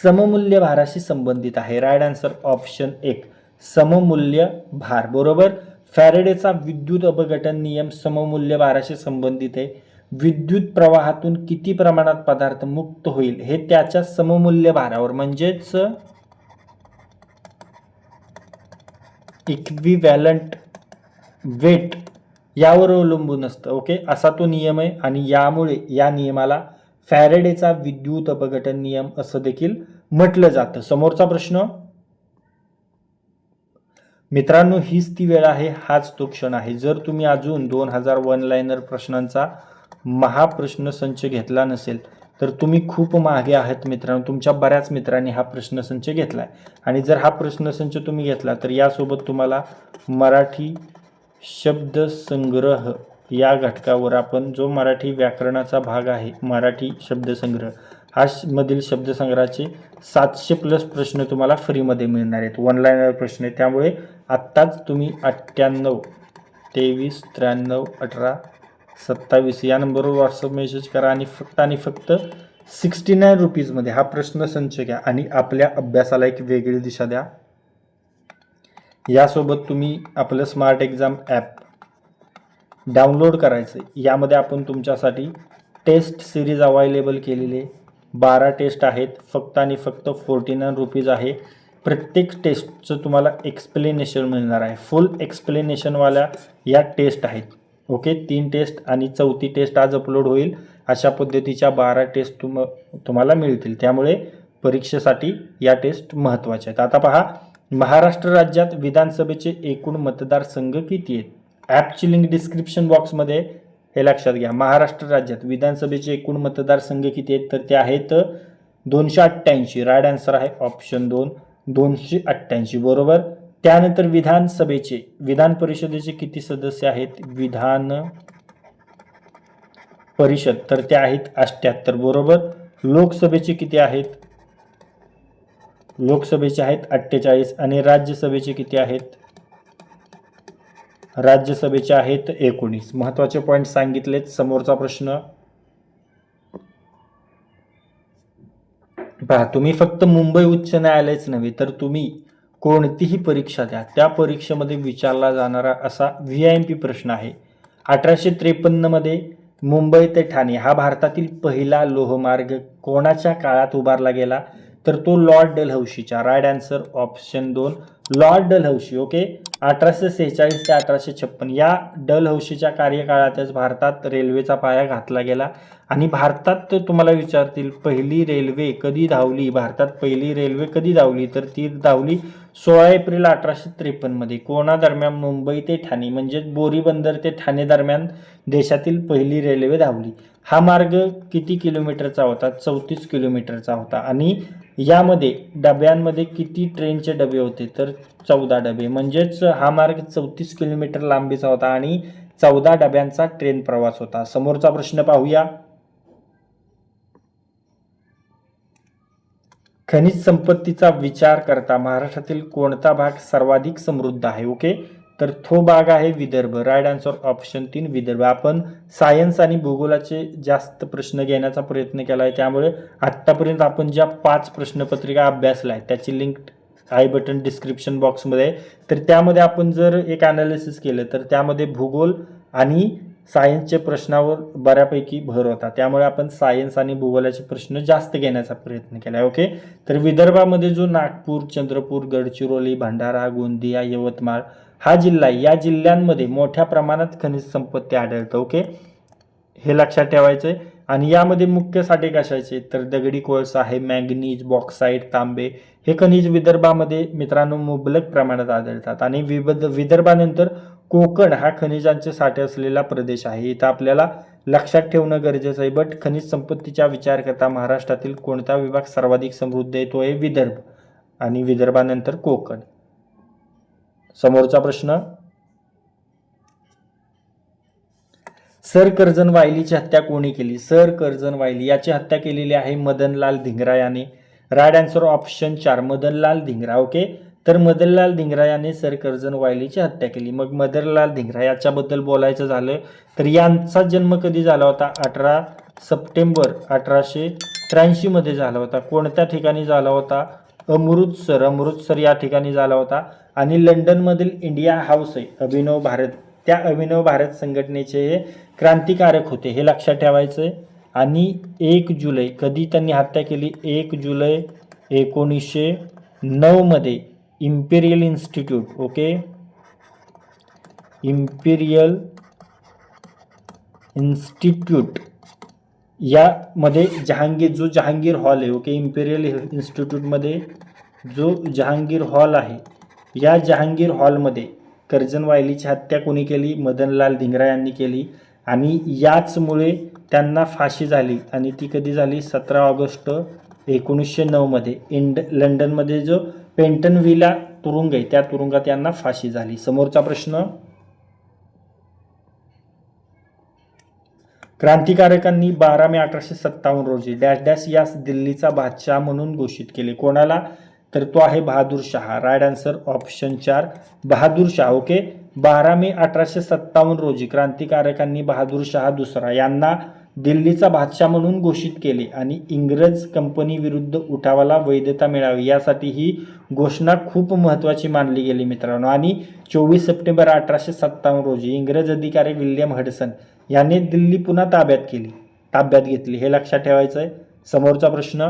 सममूल्य भाराशी संबंधित आहे. राईट आन्सर ऑप्शन 1 सममूल्य भार. बरोबर. फॅरेडेचा विद्युत अपघटन नियम सममूल्य भाराशी संबंधित आहे. विद्युत प्रवाहातून किती प्रमाणात पदार्थ मुक्त होईल हे त्याच्या सममूल्य भारावर म्हणजेच इक्विव्हॅलंट वेट यावर अवलंबून असतं. ओके, असा तो नियम आहे आणि यामुळे या नियमाला फॅरेडेचा विद्युत अपघटन नियम असं देखील म्हटलं जातं. समोरचा प्रश्न, मित्रांनो हीच ती वेळ आहे, हाच तो क्षण आहे. जर तुम्ही अजून 2000 वन लाईनर प्रश्नांचा महाप्रश्न संच घेतला नसेल तर तुम्ही खूप मागे आहात मित्रांनो. तुमच्या बऱ्याच मित्रांनी हा प्रश्नसंच घेतलाय आणि जर हा प्रश्नसंच तुम्ही घेतला तर यासोबत तुम्हाला मराठी शब्दसंग्रह या घटकावर आपण जो मराठी व्याकरणाचा भाग आहे, मराठी शब्दसंग्रह हा मधील शब्दसंग्रहाचे 700+ प्रश्न तुम्हाला फ्रीमध्ये मिळणार आहेत. वन लाईनर प्रश्न आहे. त्यामुळे आत्ताच तुम्ही 98 23 93 18 27 या नंबरवर व्हॉट्सअप मेसेज करा आणि फक्त 69 रुपीजमध्ये हा प्रश्नसंच घ्या आणि आपल्या अभ्यासाला एक वेगळी दिशा द्या. यासोबत तुम्ही आपलं स्मार्ट एक्झाम ॲप डाउनलोड करायचं. यामध्ये आपण तुमच्यासाठी टेस्ट सिरीज अवेलेबल केलेली आहे. 12 टेस्ट आहेत. फक्त आणि फक्त 49 रुपीज आहे. प्रत्येक टेस्टचं तुम्हाला एक्सप्लेनेशन मिळणार आहे. फुल एक्सप्लेनेशनवाल्या या टेस्ट आहेत. ओके, 3 टेस्ट आणि 4थी टेस्ट आज अपलोड होईल. अशा पद्धतीच्या 12 टेस्ट तुम्हाला मिळतील. त्यामुळे परीक्षेसाठी या टेस्ट महत्त्वाच्या आहेत. आता पहा, महाराष्ट्र राज्यात विधानसभेचे एकूण मतदारसंघ किती आहेत? ॲपची लिंक डिस्क्रिप्शन बॉक्समध्ये, हे लक्षात घ्या. महाराष्ट्र राज्यात विधानसभेचे एकूण मतदारसंघ किती आहेत? तर ते आहेत 288. राईट आन्सर आहे ऑप्शन 2 288. बरोबर. त्यानंतर विधानसभेचे, विधान परिषदेचे किती सदस्य आहेत? विधान परिषद तर ते आहेत 78. बरोबर. लोकसभेचे किती आहेत? लोकसभेचे आहेत 48 आणि राज्यसभेचे किती आहेत? राज्यसभेचे आहेत 19. महत्त्वाचे पॉईंट सांगितलेत. समोरचा प्रश्न पहा, तुम्ही फक्त मुंबई उच्च न्यायालयच नव्हे तर तुम्ही कोणतीही परीक्षा द्या, त्या परीक्षेमध्ये विचारला जाणारा असा VIP प्रश्न आहे. 1853 मध्ये मुंबई ते ठाणे हा भारतातील पहिला लोहमार्ग कोणाच्या काळात उभारला गेला? तर तो लॉर्ड डलहौसीच्या. Right answer option 2 lord Dalhousie. Okay, 1846 ते 1856 या डलहौसीच्या कार्यकाळातच भारतात रेल्वेचा पाया घातला गेला. आणि भारतात तुम्हाला विचारतील पहिली रेल्वे कधी धावली? भारतात पहिली रेल्वे कधी धावली? तर ती धावली 16 एप्रिल 1853 मध्ये. कोणादरम्यान? मुंबई ते ठाणे म्हणजेच बोरीबंदर ते ठाणे दरम्यान देशातील पहिली रेल्वे धावली. हा मार्ग किती किलोमीटरचा होता? 34 किलोमीटरचा होता. आणि यामध्ये डब्यांमध्ये किती ट्रेनचे डबे होते? तर 14 डबे. म्हणजेच हा मार्ग 34 किलोमीटर लांबीचा होता आणि 14 डब्यांचा ट्रेन प्रवास होता. समोरचा प्रश्न पाहूया. खनिज संपत्तीचा विचार करता महाराष्ट्रातील कोणता भाग सर्वाधिक समृद्ध आहे? ओके, तर तो भाग आहे Vidarbha. Right answer option 3 Vidarbha. आपण सायन्स आणि भूगोलाचे जास्त प्रश्न घेण्याचा प्रयत्न केला आहे. त्यामुळे आत्तापर्यंत आपण ज्या 5 प्रश्नपत्रिका अभ्यासल्या आहेत त्याची लिंक आय बटन डिस्क्रिप्शन बॉक्समध्ये आहे. तर त्यामध्ये आपण जर एक ॲनालिसिस केलं तर त्यामध्ये भूगोल आणि सायन्सचे प्रश्नावर बऱ्यापैकी भर होता. त्यामुळे आपण सायन्स आणि भूगोलाचे प्रश्न जास्त घेण्याचा प्रयत्न केला आहे. ओके, तर विदर्भामध्ये जो नागपूर, चंद्रपूर, गडचिरोली, भंडारा, गोंदिया, यवतमाळ हा जिल्हा आहे, या जिल्ह्यांमध्ये मोठ्या प्रमाणात खनिज संपत्ती आढळतं. ओके, हे लक्षात ठेवायचं आहे. आणि यामध्ये मुख्य साठे कशाचे तर दगडी कोळसा आहे, मॅंगनीज, बॉक्साईट, तांबे हे खनिज विदर्भामध्ये मित्रांनो मुबलक प्रमाणात आढळतात. आणि विदर्भानंतर कोकण हा खनिजांचे साठे असलेला प्रदेश आहे. इथं आपल्याला लक्षात ठेवणं गरजेचं आहे. बट खनिज संपत्तीचा विचार करता महाराष्ट्रातील कोणता विभाग सर्वाधिक समृद्ध आहे तो आहे विदर्भ आणि विदर्भानंतर कोकण. समोरचा प्रश्न, सर कर्जन वायलीची हत्या कोणी केली? सर कर्जन वायली याची हत्या केलेली आहे मदनलाल धिंगरा याने. Right answer option 4 Madanlal Dhingra. Okay, तर मदनलाल धिंगरा याने सर कर्जन वायलीची हत्या केली. मग मदनलाल धिंगरा याच्याबद्दल बोलायचं झालं तर यांचा जन्म कधी झाला होता? 18 सप्टेंबर 1883 मध्ये झाला होता. कोणत्या ठिकाणी झाला होता? अमृतसर या ठिकाणी झाला होता. आणि लंडनमधील इंडिया हाऊस आहे अभिनव भारत, त्या अभिनव भारत संघटनेचे हे क्रांतिकारक होते, हे लक्षात ठेवायचं आहे. आणि 1 जुलै कधी त्यांनी हत्या केली? 1 जुलै 1909 मध्ये imperial institute. Okay, imperial institute यामध्ये जो जहांगीर हॉल आहे. ओके, इम्पेरियल इन्स्टिट्यूटमध्ये जो जहांगीर हॉल आहे या जहांगीर हॉलमध्ये कर्जन वायलीची हत्या कोणी केली? मदनलाल धिंगरा यांनी केली. आणि याचमुळे त्यांना फाशी झाली आणि ती कधी झाली? 17 ऑगस्ट 1909 मध्ये लंडनमध्ये जो पेंटन विला तुरुंग आहे त्या तुरुंगात यांना फाशी झाली. समोरचा प्रश्न, क्रांतिकारकांनी 12 मे 1857 रोजी डॅश डॅश यास दिल्लीचा बादशाह म्हणून घोषित केले. कोणाला? तर तो आहे Bahadur Shah. Right answer option 4 Bahadur Shah. Okay, 12 May 1857 रोजी क्रांतिकारकांनी बहादूर शाह दुसरा यांना दिल्लीचा बादशाह म्हणून घोषित केले आणि इंग्रज कंपनी विरुद्ध उठावाला वैधता मिळावी यासाठी ही घोषणा खूप महत्त्वाची मानली गेली मित्रांनो. आणि 24 सप्टेंबर 1857 रोजी इंग्रज अधिकारी विल्यम हडसन यांनी दिल्ली पुन्हा ताब्यात घेतली, हे लक्षात ठेवायचं आहे. समोरचा प्रश्न,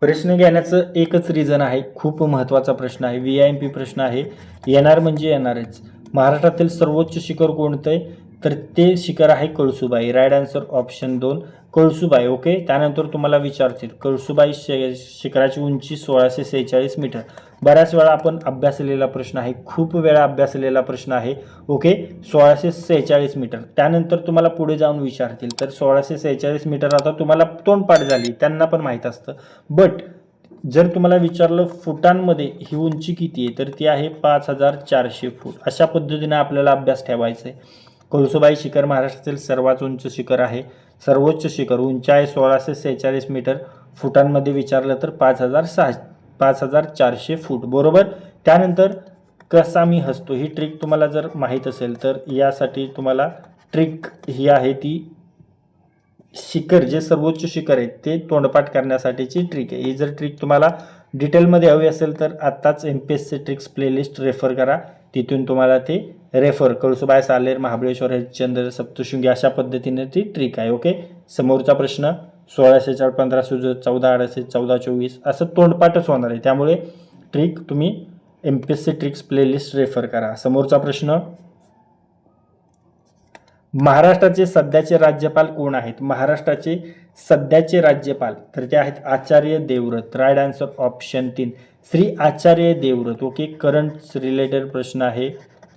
प्रश्न घेण्याचं एकच रिझन आहे, खूप महत्त्वाचा प्रश्न आहे, VIP प्रश्न आहे, येणार म्हणजे येणारच. महाराष्ट्रातील सर्वोच्च शिखर कोणतं आहे? तर ते शिखर आहे Kalsubai. Right answer option 2 Kalsubai. Okay, त्यानंतर तुम्हाला विचारतील कळसुबाई शिखराची उंची 1646 मीटर. बऱ्याच वेळा आपण अभ्यासलेला प्रश्न आहे, खूप वेळा अभ्यासलेला प्रश्न आहे. Okay, 1646 metre. त्यानंतर तुम्हाला पुढे जाऊन विचारतील तर 1646 मीटर आता तुम्हाला तोंडपाठ झाली, त्यांना पण माहीत असतं. बट जर तुम्हाला विचारलं फुटांमध्ये ही उंची किती आहे तर ती आहे 5400 फूट. अशा पद्धतीने आपल्याला अभ्यास ठेवायचा आहे. कळसुबाई शिखर महाराष्ट्रातील सर्वात उंच शिखर आहे. सर्वोच्च शिखर उंची आहे 1646 मीटर. फुटांमध्ये विचारलं तर 5400 फूट. बरोबर. त्यानंतर कसा मी हसतो ही ट्रिक तुम्हाला जर माहीत असेल तर यासाठी तुम्हाला ट्रिक ही आहे ती शिखर जे सर्वोच्च शिखर आहे ते तोंडपाठ करण्यासाठीची ट्रिक आहे. ही जर ट्रिक तुम्हाला डिटेलमध्ये हवी असेल तर आत्ताच MPSC ट्रिक्स प्लेलिस्ट रेफर करा, तिथून तुम्हाला ते रेफर. कळसुबाई, सालेर, महाबळेश्वर, हरिश्चंद्र, सप्तशृंगी अशा पद्धतीने ती ट्रिक आहे. ओके, समोरचा प्रश्न 1604 1500 14 18 14 24 असं तोंडपाठच होणार आहे, त्यामुळे ट्रिक तुम्ही MPSC ट्रिक्स प्लेलिस्ट रेफर करा. समोरचा प्रश्न, महाराष्ट्राचे सध्याचे राज्यपाल कोण आहेत? महाराष्ट्राचे सध्याचे राज्यपाल तर ते आहेत Acharya Devvrat. Right answer option 3 Shri Acharya Devvrat. Okay, current related प्रश्न आहे,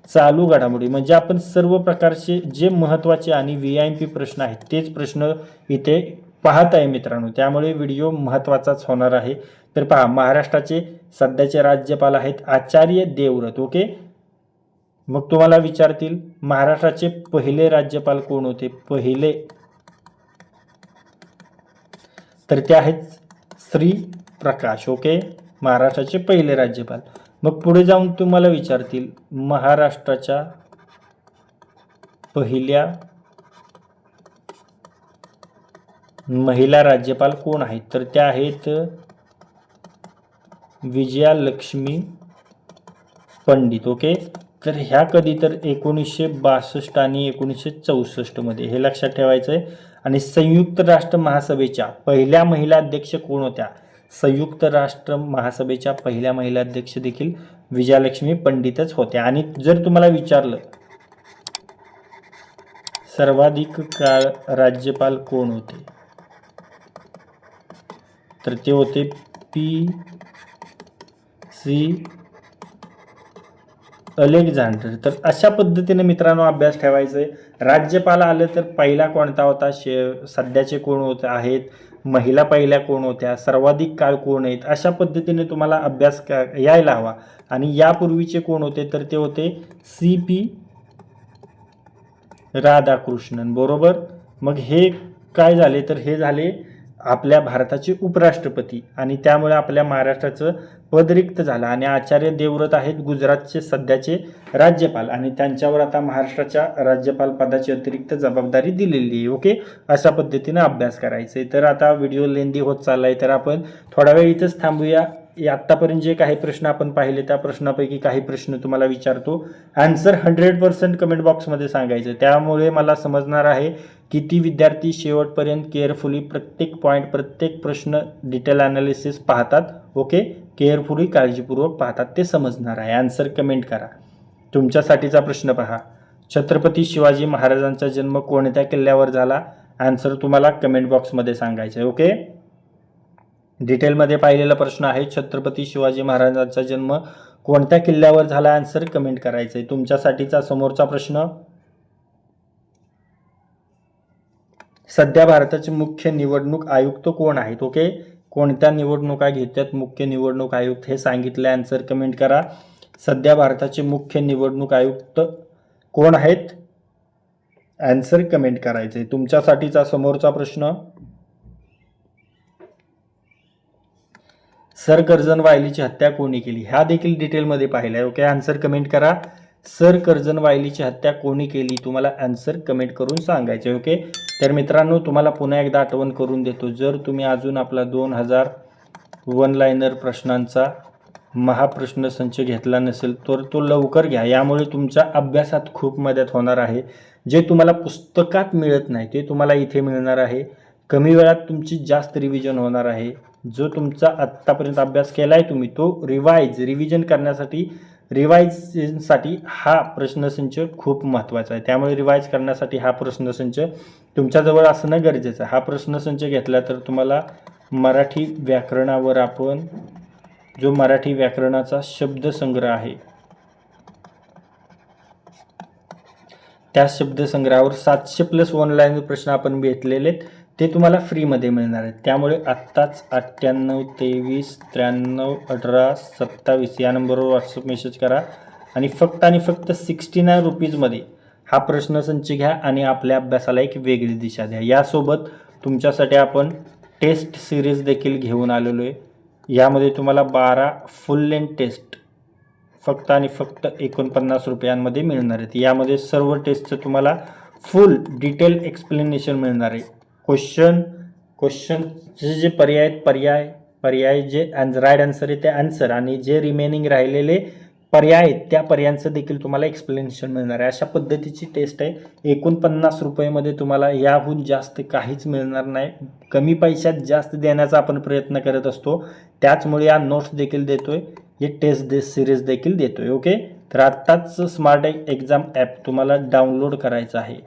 चालू घडामोडी म्हणजे आपण सर्व प्रकारचे जे महत्त्वाचे आणि VIP प्रश्न आहेत तेच प्रश्न इथे पाहत आहे मित्रांनो, त्यामुळे व्हिडिओ महत्त्वाचाच होणार आहे. तर पहा, महाराष्ट्राचे सध्याचे राज्यपाल आहेत आचार्य देवव्रत. ओके, मग तुम्हाला विचारतील महाराष्ट्राचे पहिले राज्यपाल कोण होते? पहिले तर ते आहेत श्री प्रकाश. ओके, महाराष्ट्राचे पहिले राज्यपाल. मग पुढे जाऊन तुम्हाला विचारतील महाराष्ट्राच्या पहिल्या महिला राज्यपाल कोण आहेत? तर त्या आहेत विजयालक्ष्मी पंडित. ओके, तर ह्या कधी तर 1962 आणि 1964 मध्ये, हे लक्षात ठेवायचं आहे. आणि संयुक्त राष्ट्र महासभेच्या पहिल्या महिला अध्यक्ष कोण होत्या? संयुक्त राष्ट्र महासभेच्या पहिल्या महिला अध्यक्ष देखील विजयालक्ष्मी पंडितच होत्या. आणि जर तुम्हाला विचारलं सर्वाधिक काळ राज्यपाल कोण होते? तर ते होते PC अलेक्झांडर. तर अशा पद्धतीने मित्रांनो अभ्यास ठेवायचा आहे. राज्यपाल आलं तर पहिला कोणता होता, सध्याचे कोण होते आहेत, महिला पहिल्या कोण होत्या, सर्वाधिक काळ कोण आहेत, अशा पद्धतीने तुम्हाला अभ्यास यायला हवा. आणि यापूर्वीचे कोण होते, तर ते होते CP राधाकृष्णन. बरोबर. मग हे काय झाले, तर हे झाले आपल्या भारताचे उपराष्ट्रपती आणि त्यामुळे आपल्या महाराष्ट्राचं पद रिक्त झालं. आणि आचार्य देवव्रत आहेत गुजरातचे सध्याचे राज्यपाल आणि त्यांच्यावर आता महाराष्ट्राच्या राज्यपाल पदाची अतिरिक्त जबाबदारी दिलेली आहे. ओके, अशा पद्धतीने अभ्यास करायचा आहे. तर आता व्हिडिओ लेंदी होत चालला आहे, तर आपण थोडा वेळ इथंच थांबूया. आत्तापर्यंत जे काही प्रश्न आपण पाहिले त्या प्रश्नापैकी काही प्रश्न तुम्हाला विचारतो. आन्सर 100% कमेंट बॉक्समध्ये सांगायचं, त्यामुळे मला समजणार आहे किती विद्यार्थी शेवटपर्यंत केअरफुली प्रत्येक पॉईंट, प्रत्येक प्रश्न डिटेल ॲनालिसिस पाहतात. ओके, केअरफुली काळजीपूर्वक पाहतात ते समजणार आहे. आन्सर कमेंट करा. तुमच्यासाठीचा प्रश्न पहा. छत्रपती शिवाजी महाराजांचा जन्म कोणत्या किल्ल्यावर झाला? आन्सर तुम्हाला कमेंट बॉक्समध्ये सांगायचं आहे. ओके, डिटेलमध्ये पाहिलेला प्रश्न आहे. छत्रपती शिवाजी महाराजांचा जन्म कोणत्या किल्ल्यावर झाला? आन्सर कमेंट करायचं आहे. तुमच्यासाठीचा समोरचा प्रश्न, सध्या भारताचे मुख्य निवडणूक आयुक्त कोण आहेत? ओके, कोणत्या निवडणुका घेतात मुख्य निवडणूक आयुक्त हे सांगितलं. आन्सर कमेंट करा. सध्या भारताचे मुख्य निवडणूक आयुक्त कोण आहेत? आन्सर कमेंट करायचं आहे. तुमच्यासाठीचा समोरचा प्रश्न, सर कर्झन वायलीची हत्या कोणी केली? हा देखील डिटेलमध्ये पाहिला आहे. ओके, आन्सर कमेंट करा. सर कर्झन वायलीची हत्या कोणी केली? तुम्हाला आन्सर कमेंट करून सांगायचे. ओके, तर मित्रांनो तुम्हाला पुन्हा एकदा आठवण करून देतो, जर तुम्ही अजून आपला 2000 वन लाईनर प्रश्नांचा महाप्रश्न संच घेतला नसेल तर तो लवकर घ्या. यामुळे तुमच्या अभ्यासात खूप मदत होणार आहे. जे तुम्हाला पुस्तकात मिळत नाही ते तुम्हाला इथे मिळणार आहे. कमी वेळात तुमची जास्त रिव्हिजन होणार आहे. जो तुमचा आत्तापर्यंत अभ्यास केला आहे तुम्ही, तो रिव्हिजन करण्यासाठी, रिवाईजसाठी हा प्रश्नसंच खूप महत्त्वाचा आहे. त्यामुळे रिवाईज करण्यासाठी हा प्रश्नसंच तुमच्याजवळ असणं गरजेचं आहे. हा प्रश्नसंच घेतला तर तुम्हाला मराठी व्याकरणावर आपण जो मराठी व्याकरणाचा शब्दसंग्रह आहे त्या शब्दसंग्रहावर 700+ ऑनलाईन प्रश्न आपण घेतलेले आहेत, ते तुम्हाला फ्रीमध्ये मिळणार आहेत. त्यामुळे आत्ताच 98 23 93 18 27 या नंबरवर व्हॉट्सअप मेसेज करा आणि फक्त 69 रुपीजमध्ये हा प्रश्नसंच घ्या आणि आपल्या अभ्यासाला एक वेगळी दिशा द्या. यासोबत तुमच्यासाठी आपण टेस्ट सिरीज देखील घेऊन आलेलो आहे. यामध्ये तुम्हाला 12 फुल लेंथ टेस्ट फक्त 49 रुपयांमध्ये मिळणार आहेत. यामध्ये सर्व टेस्टचं तुम्हाला फुल डिटेल एक्सप्लेनेशन मिळणार आहे. क्वेश्चनचे जे पर्याय जे राईट आन्सर आहे ते आन्सर आणि जे रिमेनिंग राहिलेले पर्याय आहेत त्या पर्यायांचं देखील तुम्हाला एक्सप्लेनेशन मिळणार आहे. अशा पद्धतीची टेस्ट आहे. 49 रुपयामध्ये तुम्हाला याहून जास्त काहीच मिळणार नाही. कमी पैशात जास्त देण्याचा आपण प्रयत्न करत असतो, त्याचमुळे या नोट्स देखील देतोय, हे टेस्ट सिरीज देखील देतोय. ओके, तर आत्ताच स्मार्ट एक्झाम ॲप तुम्हाला डाउनलोड करायचं आहे.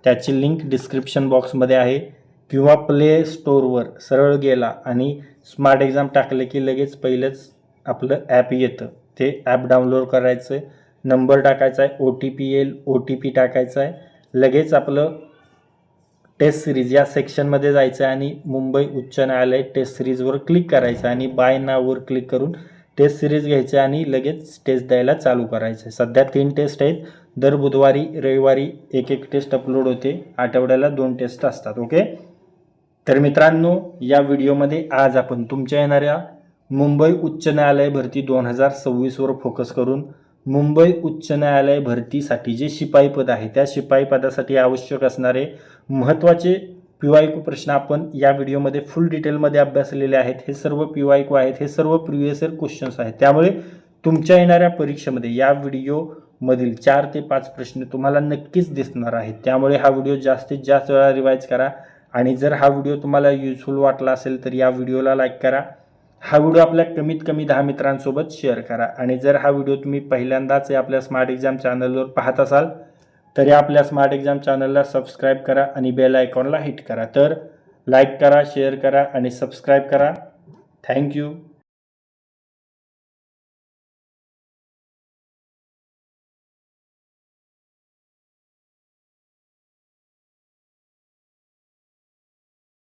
त्याची लिंक डिस्क्रिप्शन बॉक्समध्ये आहे किंवा प्ले स्टोअरवर सरळ गेला आणि स्मार्ट एक्झाम टाकलं की लगेच पहिलंच आपलं ॲप येतं. ते ॲप डाउनलोड करायचं आहे, नंबर टाकायचा आहे, OTP येईल, OTP टाकायचा आहे, लगेच आपलं टेस्ट सिरीज या सेक्शनमध्ये जायचं आहे आणि मुंबई उच्च न्यायालय टेस्ट सिरीजवर क्लिक करायचं आणि बाय नाववर क्लिक करून टेस्ट सिरीज घ्यायचं आणि लगेच टेस्ट द्यायला चालू करायचं. सध्या 3 टेस्ट आहेत. दर बुधवारी रविवारी एक टेस्ट अपलोड होते. आठवड्याला 2 टेस्ट असतात. ओके, तर मित्रांनो या व्हिडिओमध्ये आज आपण तुमच्या येणाऱ्या मुंबई उच्च न्यायालय भरती 2026 वर फोकस करून मुंबई उच्च न्यायालय भरतीसाठी जे शिपाई पद आहे त्या शिपाई पदासाठी आवश्यक असणारे महत्त्वाचे PYQ प्रश्न आपण या व्हिडिओमध्ये फुल डिटेलमध्ये अभ्यासलेले आहेत. हे सर्व PYQ आहेत, हे सर्व प्रिव्हियस इयर क्वेश्चन्स आहेत. त्यामुळे तुमच्या येणाऱ्या परीक्षेमध्ये या व्हिडिओमधील 4 ते 5 प्रश्न तुम्हाला नक्कीच दिसणार आहेत. त्यामुळे हा व्हिडिओ जास्तीत जास्त वेळा रिवाईज करा आणि जर हा व्हिडिओ तुम्हाला युजफुल वाटला असेल तर या व्हिडिओला लाईक करा. हा व्हिडिओ आपल्या कमीत कमी 10 मित्रांसोबत शेअर करा. आणि जर हा व्हिडिओ तुम्ही पहिल्यांदाच आपल्या स्मार्ट एक्झाम चॅनलवर पाहत असाल तरी आपल्या स्मार्ट एक्झाम चॅनलला सबस्क्राईब करा आणि बेल आयकॉनला हिट करा. तर लाईक करा, शेअर करा आणि सबस्क्राईब करा. थँक्यू.